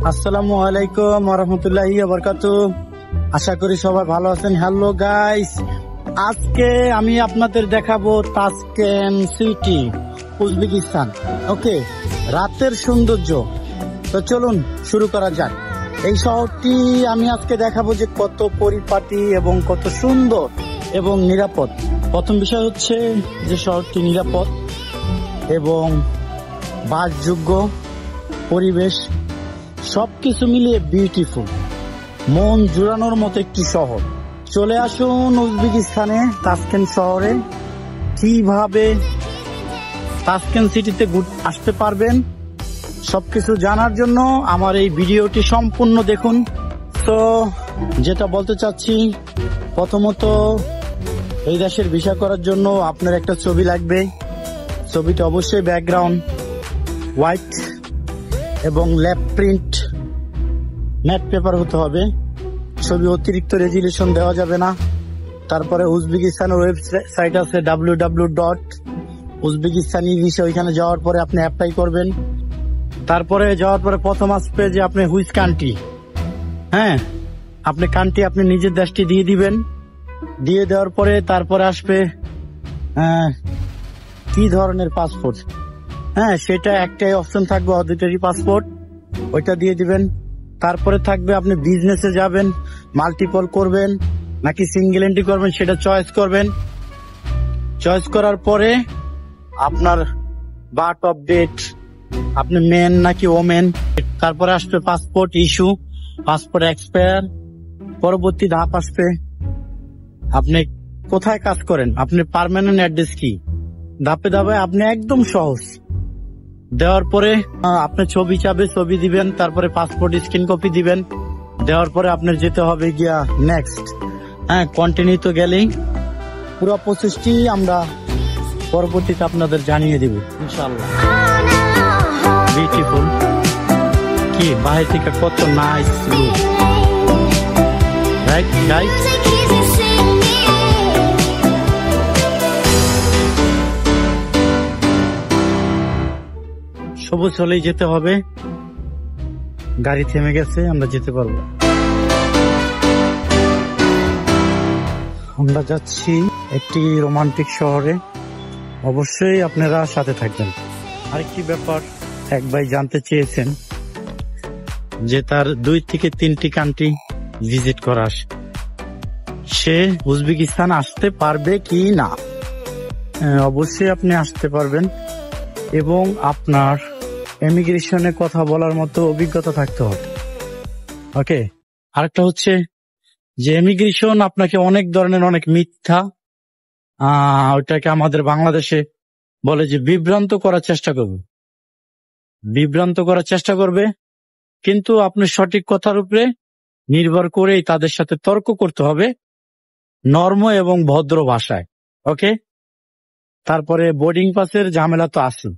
আসসালামু আলাইকুম ওয়া রাহমাতুল্লাহি ওয়া বারাকাতুহু। আশা করি সবাই ভালো আছেন। হ্যালো গাইস, আজকে আমি আপনাদের দেখাবো তাসকেন সিটি, উজবেকিস্তান। ওকে, রাতের সৌন্দর্য। তো চলুন শুরু করা যাক। এই শহরটি আমি আজকে দেখাবো যে কত পরিপাটি এবং কত সুন্দর এবং নিরাপদ। প্রথম বিষয় হচ্ছে যে শহরটি নিরাপদ এবং বাসযোগ্য, পরিবেশ সবকিছু মিলিয়ে বিউটিফুল, মন জুড়ানোর মতো একটি শহর। চলে আসুন উজবেকিস্তানে তাসকেন শহরে। কিভাবে তাসকেন সিটিতে আসতে পারবেন সবকিছু জানার জন্য আমার এই ভিডিওটি সম্পূর্ণ দেখুন। তো যেটা বলতে চাচ্ছি, প্রথমত এই দেশের ভিসা করার জন্য আপনার একটা ছবি লাগবে। ছবিটা অবশ্যই ব্যাকগ্রাউন্ড হোয়াইট এবং ল্যাপ প্রিন্ট ম্যাট পেপার হতে হবে। ছবি অতিরিক্ত রেজুলেশন দেওয়া যাবে না। তারপরে উজবেকিস্তানের ওয়েবসাইট আছে www.uzbekistani ভিসা। ওইখানে যাওয়ার পরে আপনি অ্যাপ্লাই করবেন। তারপরে যাওয়ার পরে প্রথম আসবে যে আপনি হুইচ কান্ট্রি, হ্যাঁ আপনি কান্ট্রি আপনি নিজের দেশটি দিয়ে দিবেন। দিয়ে দেওয়ার পরে তারপরে আসবে কি ধরনের পাসপোর্ট, হ্যাঁ সেটা একটাই অপশন থাকবে, অডিটরি পাসপোর্ট, ওইটা দিয়ে দিবেন। তারপরে থাকবে আপনি বিজনেসে যাবেন, মাল্টিপল করবেন নাকি সিঙ্গেল এন্ট্রি করবেন সেটা চয়েস করবেন। চয়েস করার পরে আপনার বার্থ অফ ডেট, আপনি মেন নাকি ওমেন। তারপরে আসবে পাসপোর্ট ইস্যু, পাসপোর্ট এক্সপায়ার। পরবর্তী ধাপ আসবে আপনি কোথায় কাজ করেন, আপনি পার্মানেন্ট অ্যাড্রেস কি। ধাপে ধাপে আপনি একদম সহজ। দেওয়ার পরে আপনি ছবি চাবে, ছবি দিবেন। তারপরে পাসপোর্ট স্ক্যান কপি দিবেন। দেওয়ার পরে আপনার যেতে হবে গিয়া নেক্সট, হ্যাঁ কন্টিনিউ তো গেলেই। পুরো প্রসেসটি আমরা পরবর্তীতে আপনাদের জানিয়ে দেব ইনশাআল্লাহ। বিউটিফুল, কি বাইরে থেকে কত নাইস লুক, রাইট গাইস। সবুজ হলেই যেতে হবে। গাড়ি থেমে গেছে, আমরা যেতে পারবো। আমরা যাচ্ছি একটি রোমান্টিক শহরে। অবশ্যই আপনারা সাথে থাকবেন। আরেকটি ব্যাপার, এক ভাই জানতে চেয়েছেন যে তার 2 থেকে 3টি কান্ট্রি ভিজিট করা, সে উজবেকিস্তান আসতে পারবে কি না। অবশ্যই আপনি আসতে পারবেন এবং আপনার ইমিগ্রেশনে কথা বলার মতো অভিজ্ঞতা থাকতে হবে। ওকে, আরেকটা হচ্ছে যে ইমিগ্রেশন আপনাকে অনেক ধরনের অনেক মিথ্যা, ওইটাকে আমাদের বাংলাদেশে বলে যে বিভ্রান্ত করার চেষ্টা করবে। কিন্তু আপনি সঠিক কথার উপরে নির্ভর করেই তাদের সাথে তর্ক করতে হবে নর্ম এবং ভদ্র ভাষায়। ওকে, তারপরে বোর্ডিং পাসের ঝামেলা তো আছে।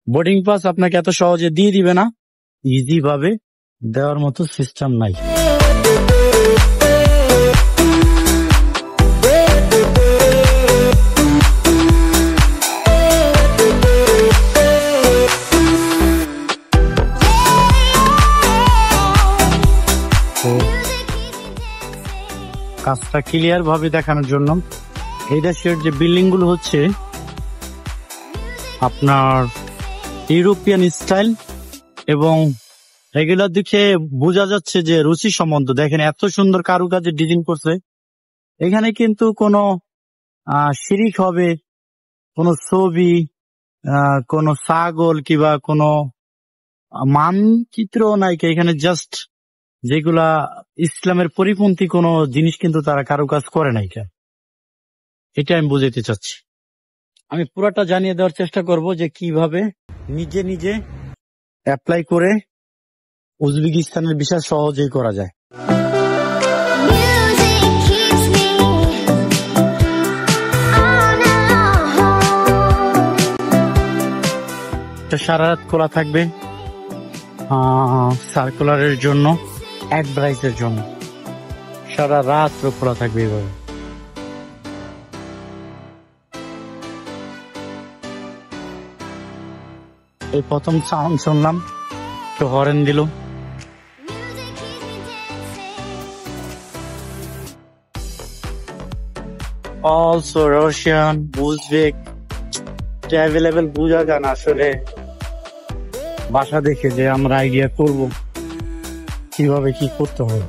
বোর্ডিং পাস আপনাকে এত সহজে দিয়ে দিবে না, ইজি ভাবে দেওয়ার মতো সিস্টেম নাই। কাজটা ক্লিয়ার ভাবে দেখানোর জন্য এই দেশের যে বিল্ডিং গুলো হচ্ছে আপনার ইউরোপিয়ান স্টাইল এবং এগুলোর দিকে বোঝা যাচ্ছে যে রুচি সম্বন্ধ। দেখেন এত সুন্দর কারুকাজের ডিজাইন করছে। এখানে কিন্তু কোনো শিরিক হবে, কোনো ছবি, কোনো ছাগল কিংবা কোনো মানচিত্র নাই। এখানে জাস্ট যেগুলা ইসলামের পরিপন্থী কোনো জিনিস কিন্তু তারা কারুকাজ করে নাই। এটা আমি বুঝাইতে চাচ্ছি। আমি পুরাটা জানিয়ে দেওয়ার চেষ্টা করব যে কিভাবে নিজে নিজে অ্যাপ্লাই করে উজবেকিস্তানের ভিসা সহজেই করা যায়। সারা রাত খোলা থাকবে সার্কুলারের জন্য, অ্যাডভাইসের জন্য সারা রাত খোলা থাকবে। এভাবে এই প্রথম সাউন্ড শুনলাম, একটু হরেন দিল। অলসো রাশিয়ান, উজবেক অ্যাভেলেবেল বোঝা যান আসলে ভাষা দেখে, যে আমরা আইডিয়া করব কিভাবে কি করতে হবে।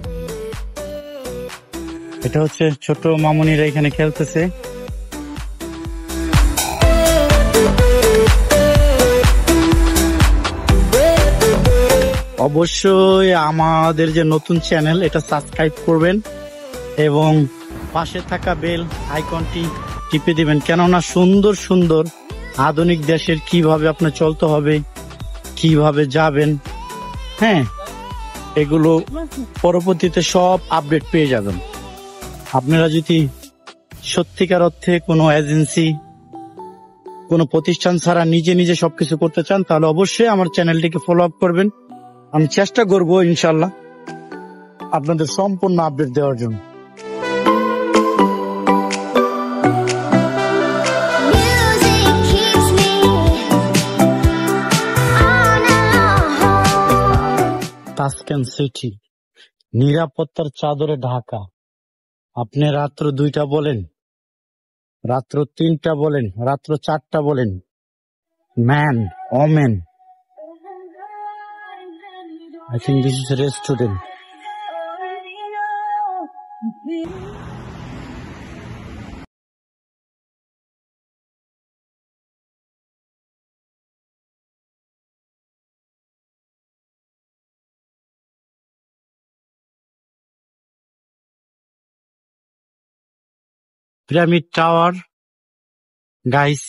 এটা হচ্ছে ছোট মামুনিরা এখানে খেলতেছে। অবশ্যই আমাদের যে নতুন চ্যানেল এটা সাবস্ক্রাইব করবেন এবং পাশে থাকা বেল আইকনটি টিপে দিবেন, কেননা সুন্দর সুন্দর আধুনিক দেশের কিভাবে আপনার চলতে হবে, কিভাবে যাবেন, হ্যাঁ, এগুলো পরবর্তীতে সব আপডেট পেয়ে যাবেন। আপনারা যদি সত্যিকার অর্থে কোনো এজেন্সি, কোনো প্রতিষ্ঠান ছাড়া নিজে নিজে সবকিছু করতে চান, তাহলে অবশ্যই আমার চ্যানেলটিকে ফলো আপ করবেন। আমি চেষ্টা করবো ইনশাল্লাহ আপনাদের সম্পূর্ণ আপডেট দেওয়ার জন্য। তাসকেন্ট সিটি নিরাপত্তার চাদরে ঢাকা। আপনি রাত্র 2টা বলেন, রাত্র 3টা বলেন, রাত্র 4টা বলেন, man women, I think this is a restaurant. Pyramid Tower, guys.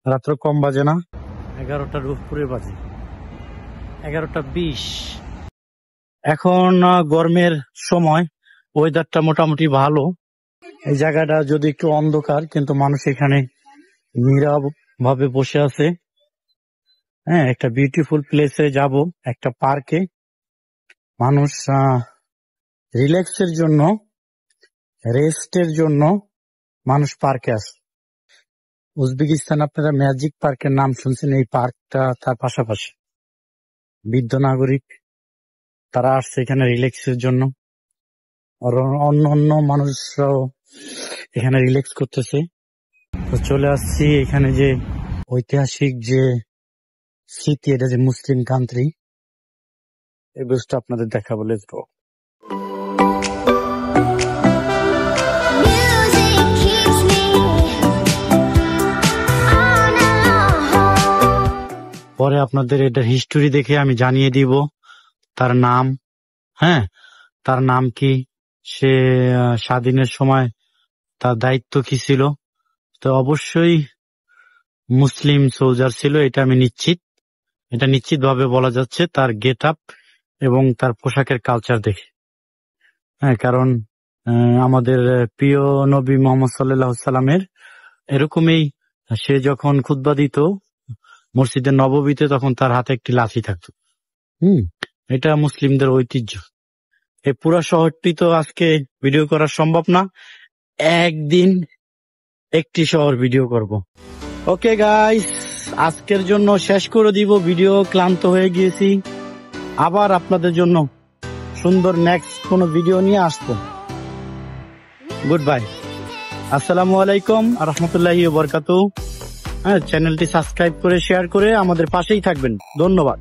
রাত্র কম বাজে না, 11টার উপরে বাজে, 11টা 20। এখন গরমের সময়, ওয়েদারটা মোটামুটি ভালো। এই জায়গাটা যদি একটু অন্ধকার, কিন্তু মানুষ এখানে নীরব ভাবে বসে আছে। হ্যাঁ, একটা বিউটিফুল প্লেসে যাব, একটা পার্কে। মানুষ রিল্যাক্সের জন্য, রেস্টের জন্য মানুষ পার্কে আসে। উজবেকিস্তান আপনারা ম্যাজিক পার্কের নাম শুনছেন, এই পার্কটা তার পাশাপাশি বৃদ্ধ নাগরিক তারা আসছে এখানে রিল্যাক্সের জন্য, আর অন্য অন্য মানুষরাও এখানে রিল্যাক্স করতেছে। তো চলে আসছি এখানে, যে ঐতিহাসিক যে সিটি, এটা যে মুসলিম কান্ট্রি, এই বুঝটা আপনাদের দেখাবো। Let's go. পরে আপনাদের এটা হিস্টোরি দেখে আমি জানিয়ে দিব তার নাম, হ্যাঁ, তার নাম কি, সে স্বাধীনের সময় তার দায়িত্ব কি ছিল। তো অবশ্যই মুসলিম সোলজার ছিল, এটা আমি নিশ্চিত, এটা নিশ্চিত ভাবে বলা যাচ্ছে তার গেট আপ এবং তার পোশাকের কালচার দেখে। হ্যাঁ, কারণ আমাদের প্রিয় নবী মোহাম্মদ সাল্লাল্লাহু আলাইহি সাল্লামের এরকমই, সে যখন খুতবা দিত মসজিদে নববীতে, তখন তার হাতে একটি লাঠি থাকতো। এটা মুসলিমদের ঐতিহ্য। এই পুরো শহরটি তো আজকে ভিডিও করা সম্ভব না, একদিন একটি শহর ভিডিও করব। ওকে গাইস, আজকের জন্য শেষ করে দিব ভিডিও, ক্লান্ত হয়ে গিয়েছি। আবার আপনাদের জন্য সুন্দর নেক্সট কোনো ভিডিও নিয়ে আসবো। গুড বাই, আসসালামু আলাইকুম ওয়া রাহমাতুল্লাহি ওয়া বারাকাতুহু। হ্যাঁ, চ্যানেলটি সাবস্ক্রাইব করে শেয়ার করে আমাদের পাশেই থাকবেন। ধন্যবাদ।